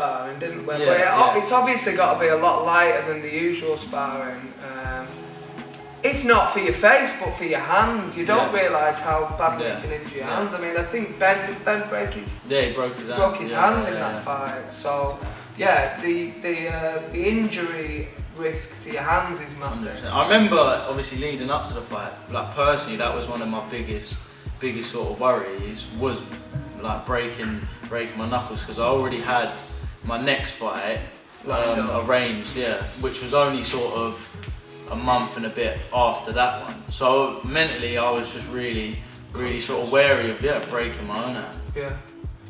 sparring, didn't we? Yeah, But it's obviously got to be a lot lighter than the usual sparring. If not for your face, but for your hands. You don't realise how badly you can injure your hands. I mean, I think Ben broke his he broke his hand. In that fight. So the injury risk to your hands is massive. 100%. I remember, obviously, leading up to the fight, like personally, that was one of my biggest sort of worries, was like breaking my knuckles, because I already had my next fight arranged, which was only sort of a month and a bit after that one. So mentally, I was just really sort of wary of breaking my own hand. Yeah.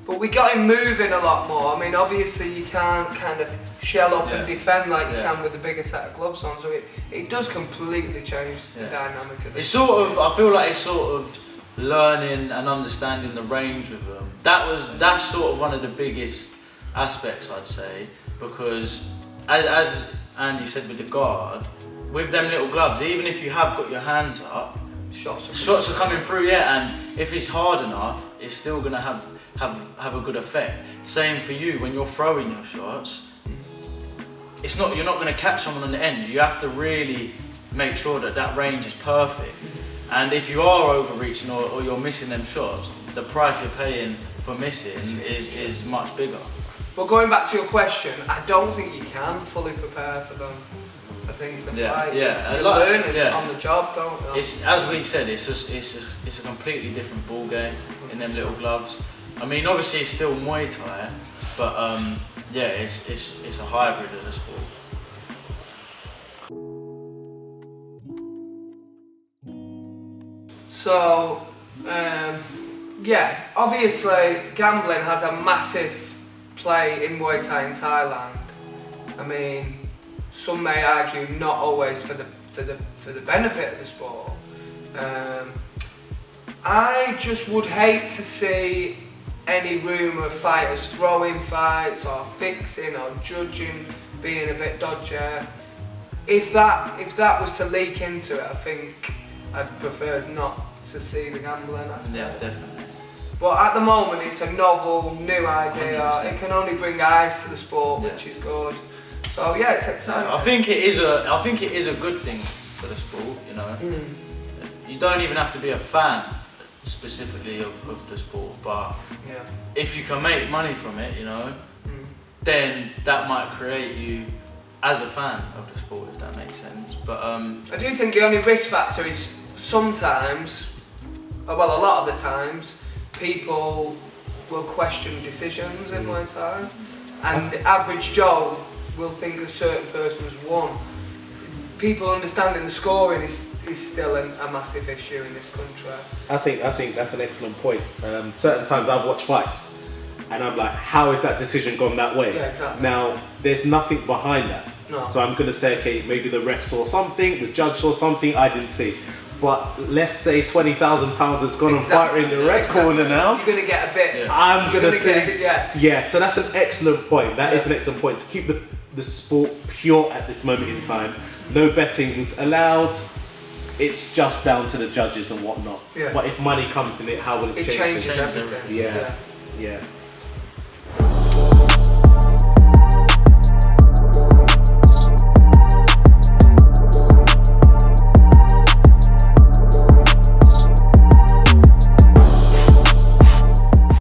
But we got him moving a lot more. I mean, obviously you can't kind of shell up and defend like you can with the bigger set of gloves on, so it does completely change the dynamic of it. It's sort of, I feel like it's sort of learning and understanding the range with them. That's sort of one of the biggest aspects, I'd say, because as Andy said with the guard, with them little gloves, even if you have got your hands up, shots are coming through, and if it's hard enough, it's still gonna have a good effect. Same for you when you're throwing your shots. You're not gonna catch someone on the end. You have to really make sure that range is perfect. And if you are overreaching or you're missing them shots, the price you're paying for missing is much bigger. But going back to your question, I don't think you can fully prepare for them. I think the fight is learning on the job, don't you? It's, as we said, it's a completely different ball game in them little gloves. I mean, obviously it's still Muay Thai, but it's a hybrid of the sport. So, obviously gambling has a massive play in Muay Thai in Thailand. I mean, some may argue not always for the benefit of the sport. I just would hate to see any rumour of fighters throwing fights or fixing or judging being a bit dodgy. If that was to leak into it, I think I'd prefer not to see the gambling aspect. Yeah, definitely. But at the moment, it's a novel, new idea. 100%. It can only bring eyes to the sport, which is good. So it's exciting. I think it is a good thing for the sport. You know, you don't even have to be a fan specifically of the sport, but if you can make money from it, you know, then that might create you as a fan of the sport, if that makes sense. But I do think the only risk factor is sometimes, a lot of the times, people will question decisions in Muay Thai, and the average Joe will think a certain person has won. People understanding the scoring is still a massive issue in this country. I think that's an excellent point. Certain times I've watched fights and I'm like, how is that decision gone that way? Yeah, exactly. Now, there's nothing behind that. No. So I'm going to say, okay, maybe the ref saw something, the judge saw something I didn't see. But let's say £20,000 has gone on fighter in the red corner now. You're going to get a bit. I'm going to think. Yeah. So that's an excellent point. That is an excellent point. To keep the sport pure at this moment in time. No betting's allowed. It's just down to the judges and whatnot. Yeah. But if money comes in it, how will it change? It changes everything. Yeah.